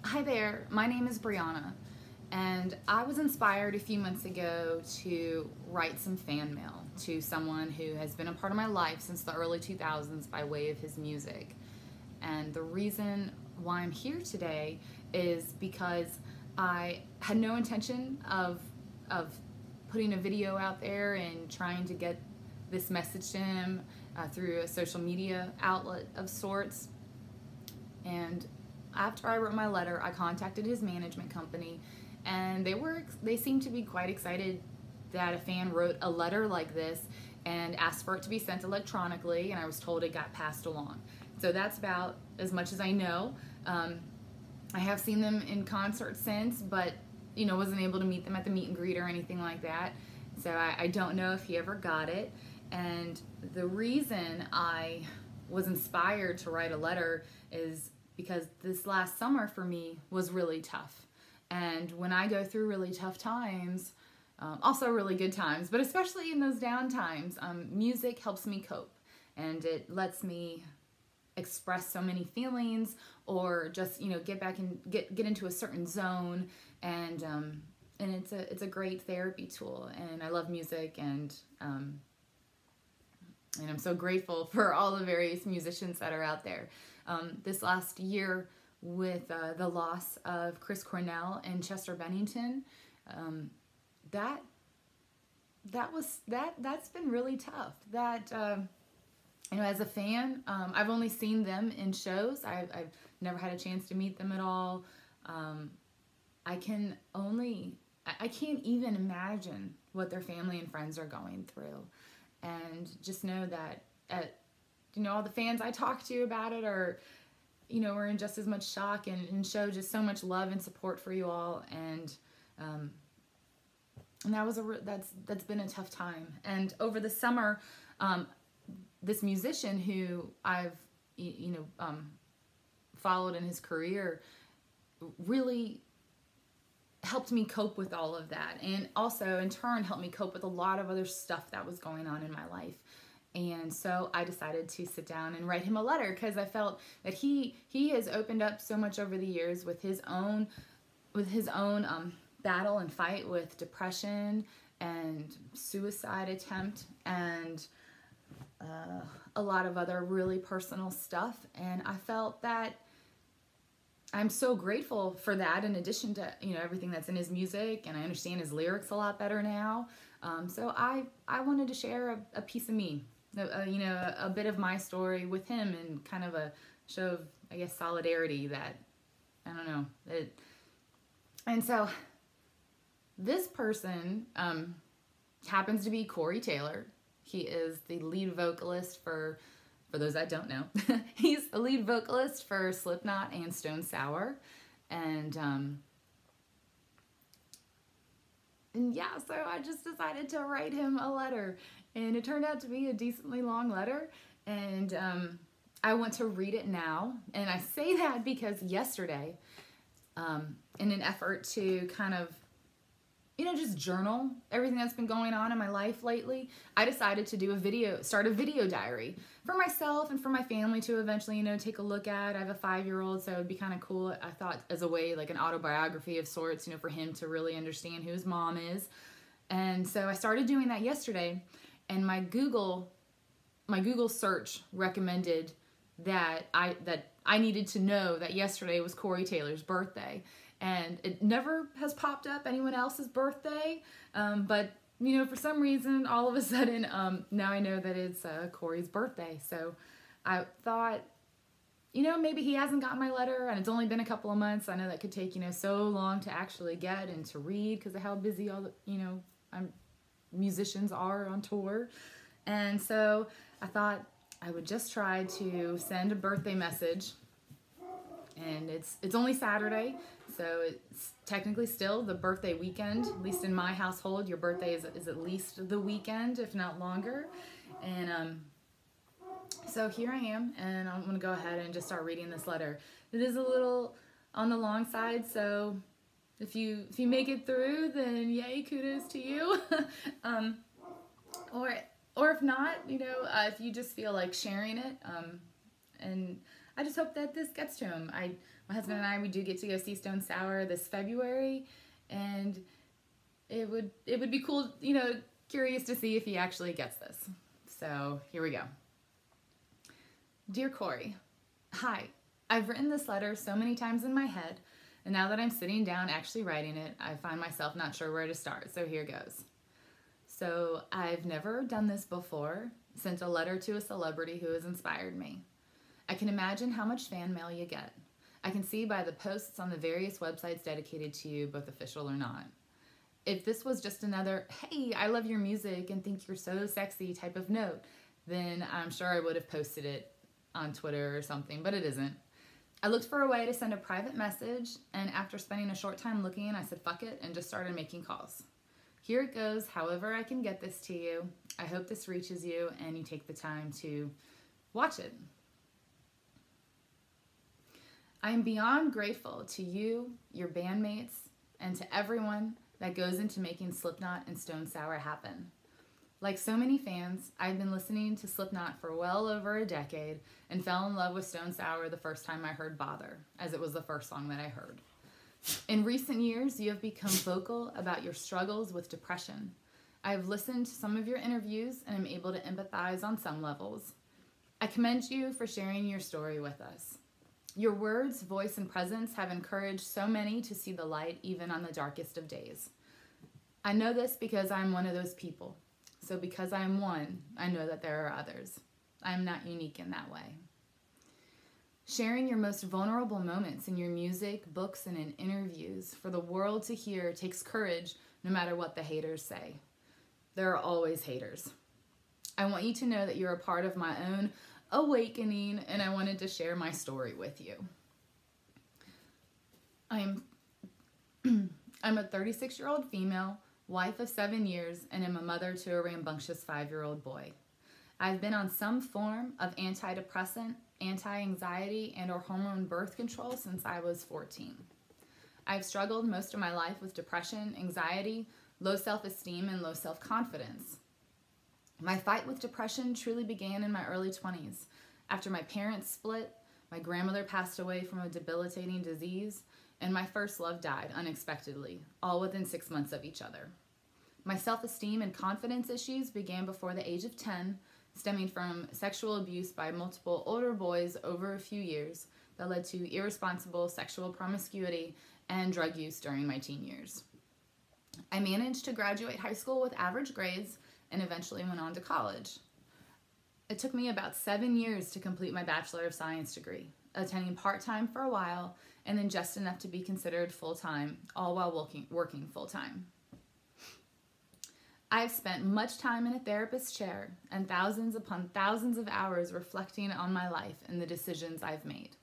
Hi there, my name is Brianna, and I was inspired a few months ago to write some fan mail to someone who has been a part of my life since the early 2000s by way of his music. And the reason why I'm here today is because I had no intention of putting a video out there and trying to get this message to him through a social media outlet of sorts. And after I wrote my letter, I contacted his management company, and they seemed to be quite excited that a fan wrote a letter like this and asked for it to be sent electronically, and I was told it got passed along. So that's about as much as I know. I have seen them in concert since, but wasn't able to meet them at the meet and greet or anything like that. So I don't know if he ever got it. And the reason I was inspired to write a letter is because this last summer for me was really tough. And when I go through really tough times, also really good times, but especially in those down times, music helps me cope, and it lets me express so many feelings, or just get back and get into a certain zone, and it's a great therapy tool. And I love music, and I'm so grateful for all the various musicians that are out there. This last year, with the loss of Chris Cornell and Chester Bennington, that's been really tough. That as a fan, I've only seen them in shows. I've never had a chance to meet them at all. I can't even imagine what their family and friends are going through, and just know that all the fans I talk to about it are in just as much shock, and show just so much love and support for you all. And that's been a tough time. And over the summer, this musician who I've followed in his career really helped me cope with all of that, and also in turn helped me cope with a lot of other stuff that was going on in my life. And so I decided to sit down and write him a letter, because I felt that he has opened up so much over the years with his own battle and fight with depression and suicide attempt, and a lot of other really personal stuff. And I felt that I'm so grateful for that, in addition to everything that's in his music, and I understand his lyrics a lot better now. So I wanted to share a piece of me, a bit of my story with him, and kind of a show of, I guess, solidarity that, I don't know. And so this person happens to be Corey Taylor. He is the lead vocalist for those that don't know, he's the lead vocalist for Slipknot and Stone Sour. And yeah, so I just decided to write him a letter, and it turned out to be a decently long letter. And I want to read it now. And I say that because yesterday, in an effort to kind of just journal everything that's been going on in my life lately, I decided to start a video diary for myself and for my family to eventually, take a look at. I have a 5-year-old, so it'd be kind of cool, I thought, as a way, like an autobiography of sorts, for him to really understand who his mom is. And so I started doing that yesterday, and my Google search recommended that I needed to know that yesterday was Corey Taylor's birthday. And it never has popped up anyone else's birthday, but for some reason, all of a sudden, now I know that it's Corey's birthday. So I thought, maybe he hasn't gotten my letter, and it's only been a couple of months. I know that could take so long to actually get and to read, because of how busy all the musicians are on tour. And so I thought I would just try to send a birthday message. And it's only Saturday, so it's technically still the birthday weekend. At least in my household, your birthday is at least the weekend, if not longer. And so here I am, and I'm going to go ahead and just start reading this letter. It is a little on the long side, so if you make it through, then yay, kudos to you. Or if not, if you just feel like sharing it, and I just hope that this gets to him. My husband and I, we do get to go see Stone Sour this February, and it would be cool, curious to see if he actually gets this. So here we go. Dear Corey, hi. I've written this letter so many times in my head, and now that I'm sitting down actually writing it, I find myself not sure where to start, so here goes. So I've never done this before, sent a letter to a celebrity who has inspired me. I can imagine how much fan mail you get. I can see by the posts on the various websites dedicated to you, both official or not. If this was just another, hey, I love your music and think you're so sexy type of note, then I'm sure I would have posted it on Twitter or something, but it isn't. I looked for a way to send a private message, and after spending a short time looking, I said fuck it and just started making calls. Here it goes, however I can get this to you. I hope this reaches you and you take the time to watch it. I am beyond grateful to you, your bandmates, and to everyone that goes into making Slipknot and Stone Sour happen. Like so many fans, I've been listening to Slipknot for well over a decade and fell in love with Stone Sour the first time I heard Bother, as it was the first song that I heard. In recent years, you have become vocal about your struggles with depression. I have listened to some of your interviews and am able to empathize on some levels. I commend you for sharing your story with us. Your words, voice, and presence have encouraged so many to see the light even on the darkest of days. I know this because I'm one of those people. So because I am one, I know that there are others. I am not unique in that way. Sharing your most vulnerable moments in your music, books, and in interviews for the world to hear takes courage no matter what the haters say. There are always haters. I want you to know that you're a part of my own awakening, and I wanted to share my story with you. I'm a 36-year-old female, wife of 7 years, and am a mother to a rambunctious 5-year-old boy. I've been on some form of antidepressant, anti-anxiety, and or hormone birth control since I was 14. I've struggled most of my life with depression, anxiety, low self-esteem, and low self-confidence. My fight with depression truly began in my early 20s. After my parents split, my grandmother passed away from a debilitating disease, and my first love died unexpectedly, all within 6 months of each other. My self-esteem and confidence issues began before the age of 10, stemming from sexual abuse by multiple older boys over a few years that led to irresponsible sexual promiscuity and drug use during my teen years. I managed to graduate high school with average grades and eventually went on to college. It took me about 7 years to complete my Bachelor of Science degree, attending part-time for a while and then just enough to be considered full-time, all while working full-time. I've spent much time in a therapist's chair and thousands upon thousands of hours reflecting on my life and the decisions I've made.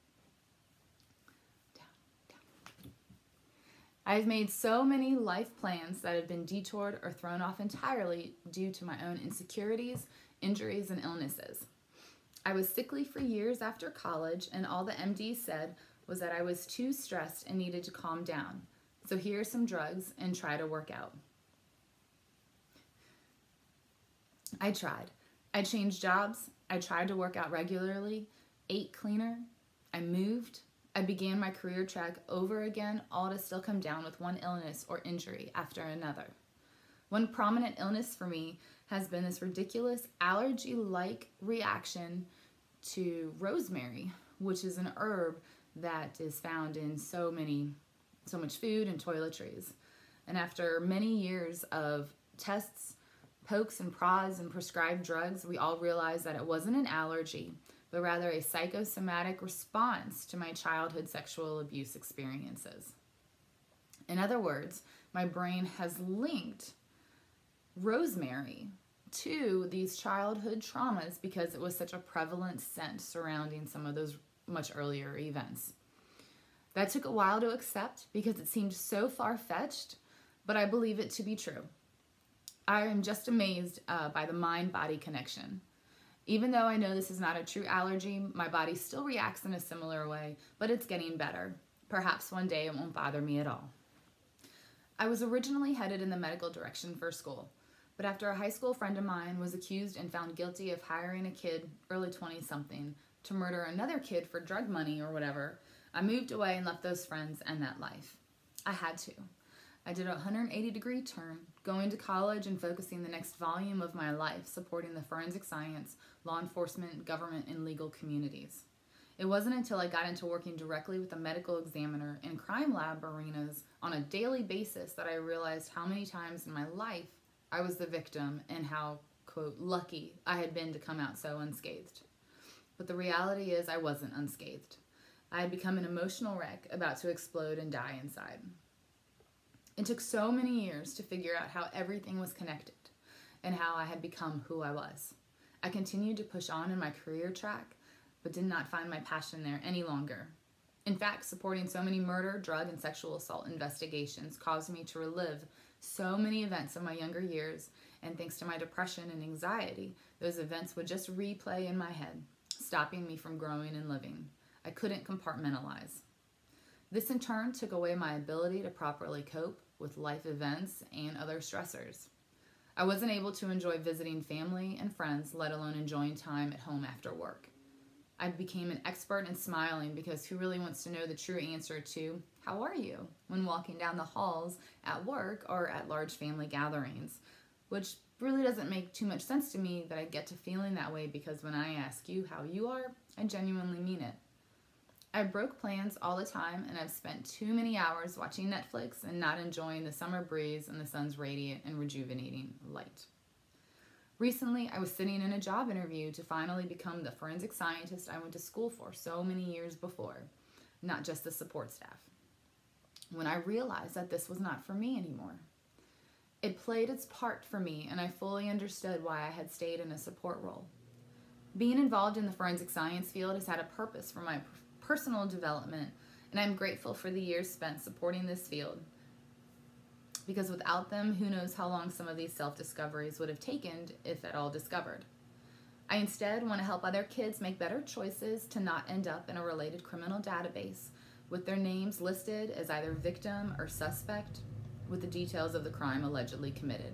I've made so many life plans that have been detoured or thrown off entirely due to my own insecurities, injuries, and illnesses. I was sickly for years after college, and all the MD said was that I was too stressed and needed to calm down. So here are some drugs and try to work out. I tried. I changed jobs. I tried to work out regularly, ate cleaner. I moved. I began my career track over again, all to still come down with one illness or injury after another. One prominent illness for me has been this ridiculous allergy-like reaction to rosemary, which is an herb that is found in so much food and toiletries. And after many years of tests, pokes and prods and prescribed drugs, we all realized that it wasn't an allergy, but rather a psychosomatic response to my childhood sexual abuse experiences. In other words, my brain has linked rosemary to these childhood traumas because it was such a prevalent scent surrounding some of those much earlier events. That took a while to accept because it seemed so far-fetched, but I believe it to be true. I am just amazed by the mind-body connection. Even though I know this is not a true allergy, my body still reacts in a similar way, but it's getting better. Perhaps one day it won't bother me at all. I was originally headed in the medical direction for school, but after a high school friend of mine was accused and found guilty of hiring a kid, early 20-something, to murder another kid for drug money or whatever, I moved away and left those friends and that life. I had to. I did a 180-degree turn, going to college and focusing the next volume of my life supporting the forensic science, law enforcement, government, and legal communities. It wasn't until I got into working directly with a medical examiner in crime lab arenas on a daily basis that I realized how many times in my life I was the victim and how, quote, lucky I had been to come out so unscathed. But the reality is I wasn't unscathed. I had become an emotional wreck about to explode and die inside. It took so many years to figure out how everything was connected and how I had become who I was. I continued to push on in my career track, but did not find my passion there any longer. In fact, supporting so many murder, drug, and sexual assault investigations caused me to relive so many events of my younger years, and thanks to my depression and anxiety, those events would just replay in my head, stopping me from growing and living. I couldn't compartmentalize. This in turn took away my ability to properly cope with life events and other stressors. I wasn't able to enjoy visiting family and friends, let alone enjoying time at home after work. I became an expert in smiling because who really wants to know the true answer to, how are you, when walking down the halls at work or at large family gatherings, which really doesn't make too much sense to me that I get to feeling that way because when I ask you how you are, I genuinely mean it. I broke plans all the time, and I've spent too many hours watching Netflix and not enjoying the summer breeze and the sun's radiant and rejuvenating light. Recently, I was sitting in a job interview to finally become the forensic scientist I went to school for so many years before, not just the support staff, when I realized that this was not for me anymore. It played its part for me, and I fully understood why I had stayed in a support role. Being involved in the forensic science field has had a purpose for my personal development, and I'm grateful for the years spent supporting this field, because without them, who knows how long some of these self-discoveries would have taken, if at all discovered. I instead want to help other kids make better choices to not end up in a related criminal database with their names listed as either victim or suspect with the details of the crime allegedly committed.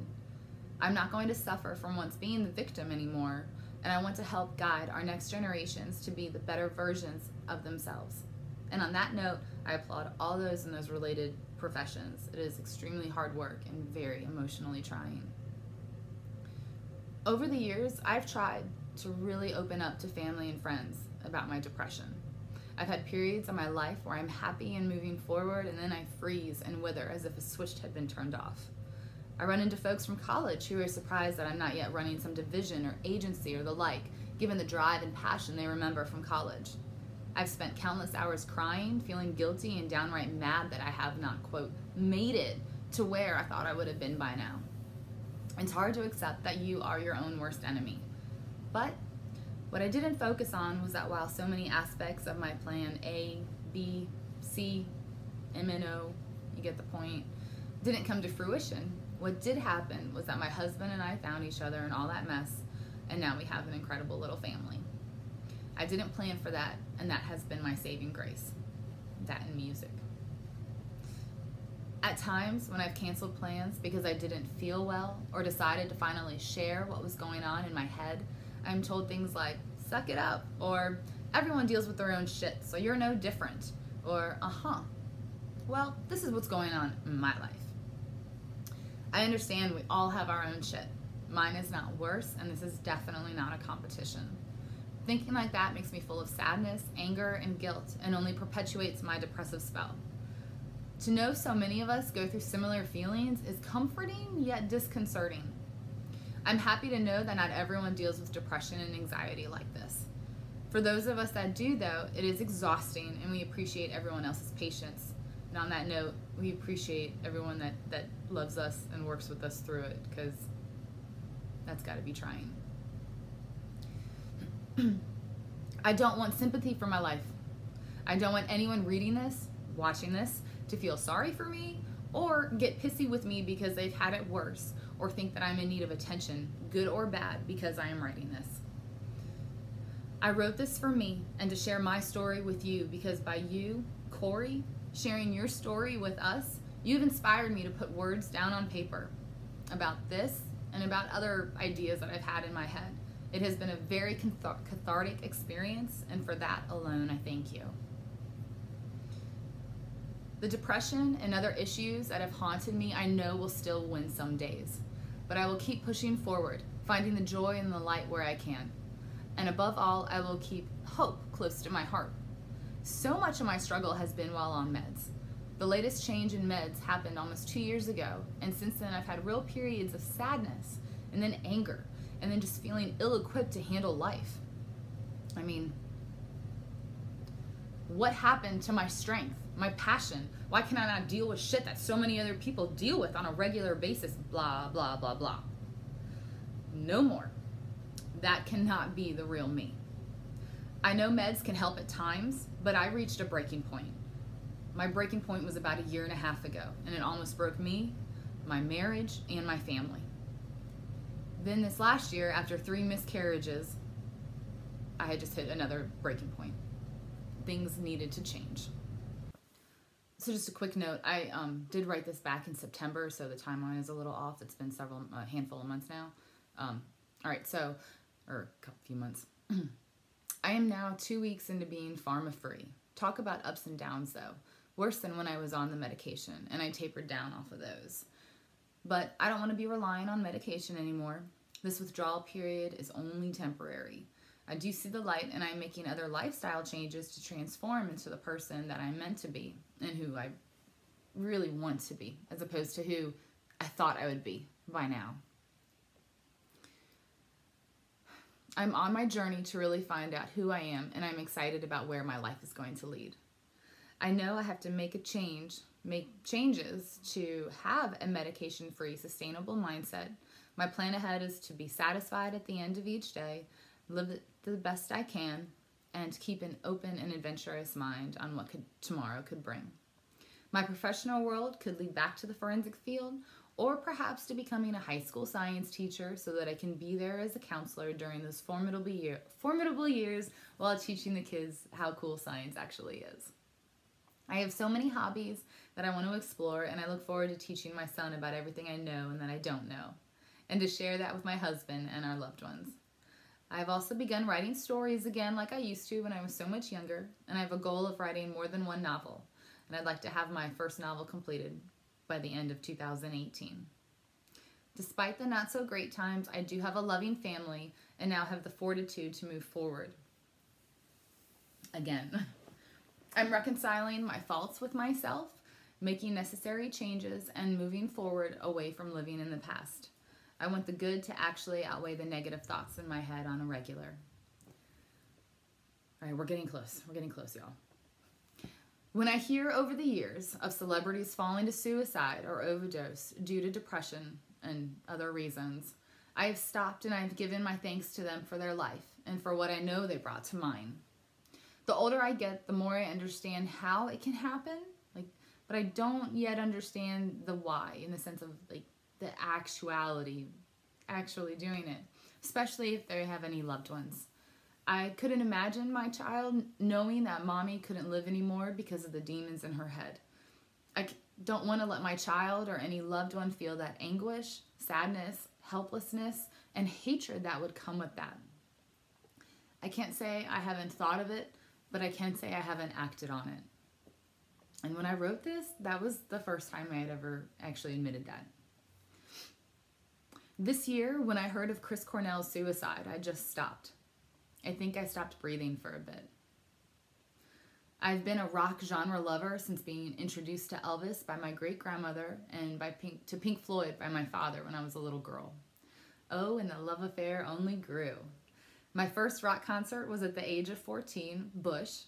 I'm not going to suffer from once being the victim anymore, and I want to help guide our next generations to be the better versions of themselves. And on that note, I applaud all those in those related professions. It is extremely hard work and very emotionally trying. Over the years, I've tried to really open up to family and friends about my depression. I've had periods of my life where I'm happy and moving forward, and then I freeze and wither as if a switch had been turned off. I run into folks from college who are surprised that I'm not yet running some division or agency or the like, given the drive and passion they remember from college. I've spent countless hours crying, feeling guilty, and downright mad that I have not, quote, made it to where I thought I would have been by now. It's hard to accept that you are your own worst enemy. But what I didn't focus on was that while so many aspects of my plan A, B, C, M, N, O, you get the point, didn't come to fruition, what did happen was that my husband and I found each other in all that mess, and now we have an incredible little family. I didn't plan for that, and that has been my saving grace. That and music. At times, when I've canceled plans because I didn't feel well or decided to finally share what was going on in my head, I'm told things like, suck it up, or everyone deals with their own shit, so you're no different, or well, this is what's going on in my life. I understand we all have our own shit. Mine is not worse, and this is definitely not a competition. Thinking like that makes me full of sadness, anger, and guilt, and only perpetuates my depressive spell. To know so many of us go through similar feelings is comforting yet disconcerting. I'm happy to know that not everyone deals with depression and anxiety like this. For those of us that do, though, it is exhausting, and we appreciate everyone else's patience. And on that note, we appreciate everyone that loves us and works with us through it, because that's got to be trying. I don't want sympathy for my life. I don't want anyone reading this, watching this, to feel sorry for me or get pissy with me because they've had it worse or think that I'm in need of attention, good or bad, because I am writing this. I wrote this for me and to share my story with you because by you, Corey, sharing your story with us, you've inspired me to put words down on paper about this and about other ideas that I've had in my head. It has been a very cathartic experience, and for that alone, I thank you. The depression and other issues that have haunted me, I know will still win some days, but I will keep pushing forward, finding the joy and the light where I can. And above all, I will keep hope close to my heart. So much of my struggle has been while on meds. The latest change in meds happened almost 2 years ago, and since then I've had real periods of sadness, and then anger, and then just feeling ill-equipped to handle life. I mean, what happened to my strength, my passion? Why can I not deal with shit that so many other people deal with on a regular basis? Blah, blah, blah, blah. No more. That cannot be the real me. I know meds can help at times, but I reached a breaking point. My breaking point was about 1.5 years ago, and it almost broke me, my marriage, and my family. Then this last year, after 3 miscarriages, I had just hit another breaking point. Things needed to change. So just a quick note, I did write this back in September, so the timeline is a little off. It's been a handful of months now. All right, so, or a few months. I am now 2 weeks into being pharma-free. Talk about ups and downs, though. Worse than when I was on the medication, and I tapered down off of those. But I don't want to be relying on medication anymore. This withdrawal period is only temporary. I do see the light, and I'm making other lifestyle changes to transform into the person that I'm meant to be and who I really want to be, as opposed to who I thought I would be by now. I'm on my journey to really find out who I am, and I'm excited about where my life is going to lead. I know I have to make changes to have a medication-free, sustainable mindset. My plan ahead is to be satisfied at the end of each day, live it the best I can, and keep an open and adventurous mind on what tomorrow could bring. My professional world could lead back to the forensic field, or perhaps to becoming a high school science teacher so that I can be there as a counselor during those formidable years while teaching the kids how cool science actually is. I have so many hobbies that I want to explore, and I look forward to teaching my son about everything I know and that I don't know, and to share that with my husband and our loved ones. I've also begun writing stories again like I used to when I was so much younger, and I have a goal of writing more than 1 novel, and I'd like to have my first novel completed by the end of 2018. Despite the not so great times, I do have a loving family and now have the fortitude to move forward. Again, I'm reconciling my faults with myself, making necessary changes, and moving forward away from living in the past. I want the good to actually outweigh the negative thoughts in my head on a regular. All right, we're getting close. We're getting close, y'all. When I hear over the years of celebrities falling to suicide or overdose due to depression and other reasons, I have stopped and I have given my thanks to them for their life and for what I know they brought to mine. The older I get, the more I understand how it can happen, but I don't yet understand the why, in the sense of the actually doing it, especially if they have any loved ones. I couldn't imagine my child knowing that mommy couldn't live anymore because of the demons in her head. I don't want to let my child or any loved one feel that anguish, sadness, helplessness, and hatred that would come with that. I can't say I haven't thought of it, but I can say I haven't acted on it. And when I wrote this, that was the first time I had ever actually admitted that. This year, when I heard of Chris Cornell's suicide, I just stopped. I think I stopped breathing for a bit. I've been a rock genre lover since being introduced to Elvis by my great-grandmother and to Pink Floyd by my father when I was a little girl. Oh, and the love affair only grew. My first rock concert was at the age of 14, Bush,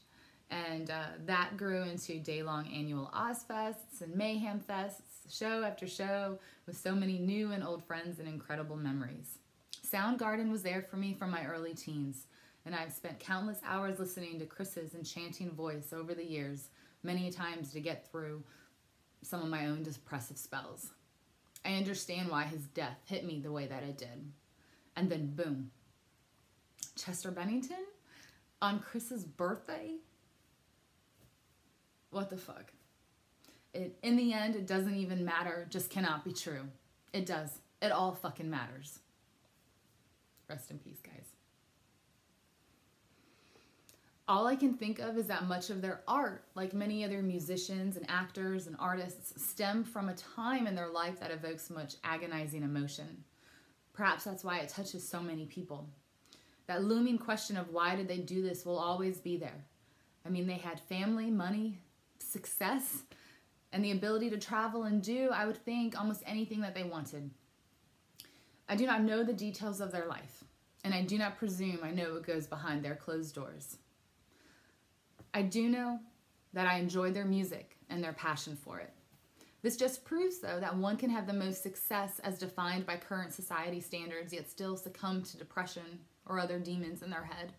and that grew into day-long annual Ozfests and Mayhem Fests, show after show, with so many new and old friends and incredible memories. Soundgarden was there for me from my early teens, and I've spent countless hours listening to Chris's enchanting voice over the years, many times to get through some of my own depressive spells. I understand why his death hit me the way that it did. And then boom. Chester Bennington on Chris's birthday? What the fuck? In the end, it doesn't even matter, just cannot be true. It does. It all fucking matters. Rest in peace, guys. All I can think of is that much of their art, like many other musicians and actors and artists, stem from a time in their life that evokes much agonizing emotion. Perhaps that's why it touches so many people. That looming question of why did they do this will always be there. I mean, they had family, money, success, and the ability to travel and do, I would think, almost anything that they wanted. I do not know the details of their life, and I do not presume I know what goes behind their closed doors. I do know that I enjoy their music and their passion for it. This just proves, though, that one can have the most success as defined by current society standards, yet still succumb to depression or other demons in their head.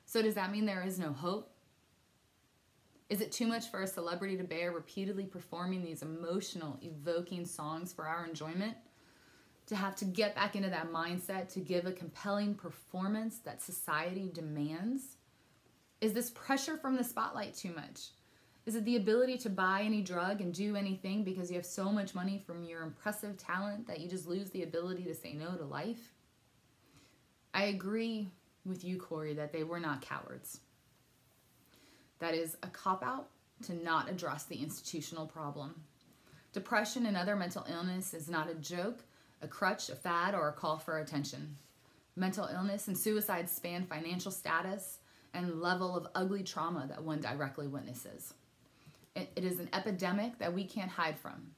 So does that mean there is no hope? Is it too much for a celebrity to bear repeatedly performing these emotional, evoking songs for our enjoyment? To have to get back into that mindset to give a compelling performance that society demands? Is this pressure from the spotlight too much? Is it the ability to buy any drug and do anything because you have so much money from your impressive talent that you just lose the ability to say no to life? I agree with you, Corey, that they were not cowards. That is a cop-out to not address the institutional problem. Depression and other mental illness is not a joke, a crutch, a fad, or a call for attention. Mental illness and suicide span financial status and level of ugly trauma that one directly witnesses. It is an epidemic that we can't hide from.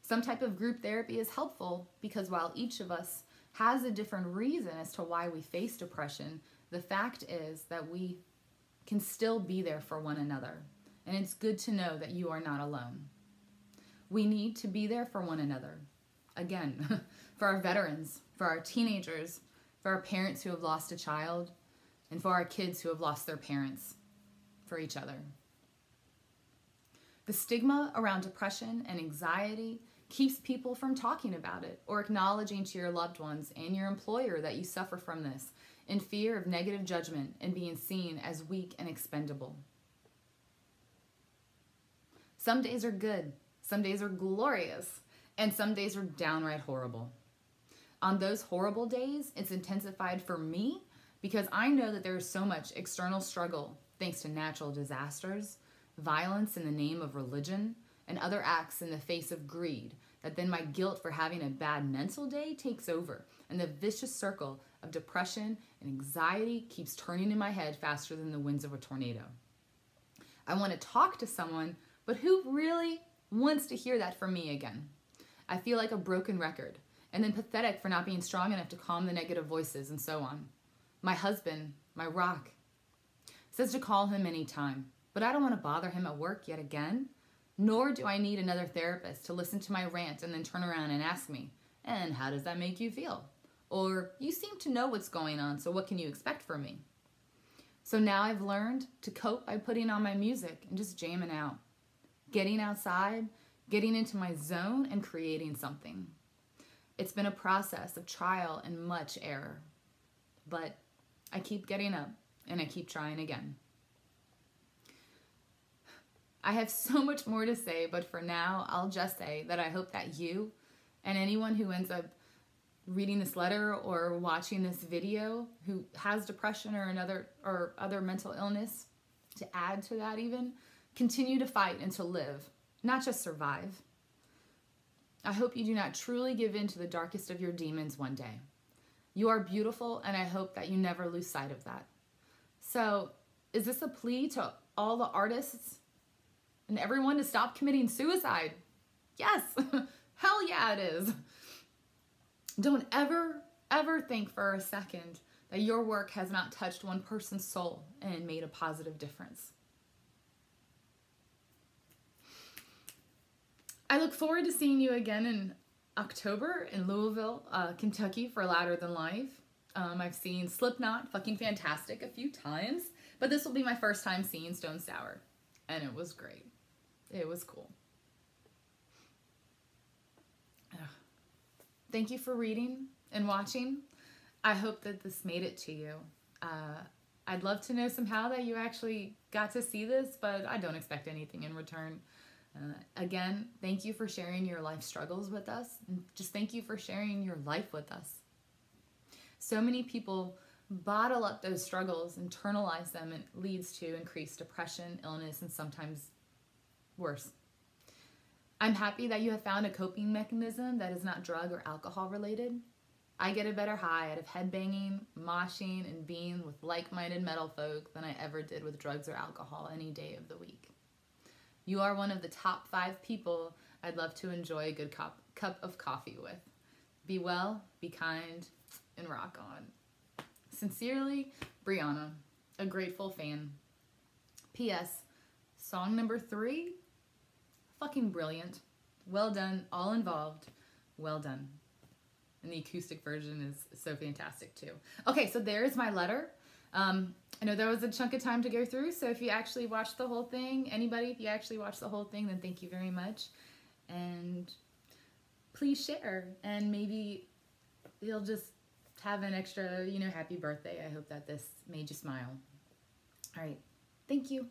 Some type of group therapy is helpful because while each of us has a different reason as to why we face depression, the fact is that we can still be there for one another. And it's good to know that you are not alone. We need to be there for one another. Again, for our veterans, for our teenagers, for our parents who have lost a child, and for our kids who have lost their parents, for each other. The stigma around depression and anxiety keeps people from talking about it or acknowledging to your loved ones and your employer that you suffer from this in fear of negative judgment and being seen as weak and expendable. Some days are good, some days are glorious, and some days are downright horrible. On those horrible days, it's intensified for me because I know that there is so much external struggle thanks to natural disasters, violence in the name of religion, and other acts in the face of greed, that then my guilt for having a bad mental day takes over, and the vicious circle of depression and anxiety keeps turning in my head faster than the winds of a tornado. I want to talk to someone, but who really wants to hear that from me again? I feel like a broken record, and then pathetic for not being strong enough to calm the negative voices and so on. My husband, my rock, says to call him anytime, but I don't want to bother him at work yet again, nor do I need another therapist to listen to my rant and then turn around and ask me, and how does that make you feel? Or, you seem to know what's going on, so what can you expect from me? So now I've learned to cope by putting on my music and just jamming out, getting outside, getting into my zone, and creating something. It's been a process of trial and much error, but I keep getting up and I keep trying again. I have so much more to say, but for now, I'll just say that I hope that you and anyone who ends up reading this letter or watching this video who has depression or other mental illness, to add to that even, continue to fight and to live, not just survive. I hope you do not truly give in to the darkest of your demons one day. You are beautiful, and I hope that you never lose sight of that. So, is this a plea to all the artists and everyone to stop committing suicide? Yes, hell yeah it is. Don't ever think for a second that your work has not touched one person's soul and made a positive difference. I look forward to seeing you again in October in Louisville, Kentucky for Louder Than Life. I've seen Slipknot, fucking fantastic, a few times, but this will be my first time seeing Stone Sour, and it was great. It was cool. Thank you for reading and watching. I hope that this made it to you. I'd love to know somehow that you actually got to see this, but I don't expect anything in return. Again, thank you for sharing your life struggles with us. And just thank you for sharing your life with us. So many people bottle up those struggles, internalize them, and it leads to increased depression, illness, and sometimes worse. I'm happy that you have found a coping mechanism that is not drug or alcohol related. I get a better high out of headbanging, moshing, and being with like-minded metal folk than I ever did with drugs or alcohol any day of the week. You are one of the top 5 people I'd love to enjoy a good cup of coffee with. Be well, be kind, and rock on. Sincerely, Brianna, a grateful fan. P.S. Song number 3, fucking brilliant. Well done, all involved. Well done. And the acoustic version is so fantastic too. Okay, so there's my letter. I know there was a chunk of time to go through, so if you actually watched the whole thing, anybody, if you actually watched the whole thing, then thank you very much. And please share, and maybe you'll just have an extra, happy birthday. I hope that this made you smile. All right, thank you.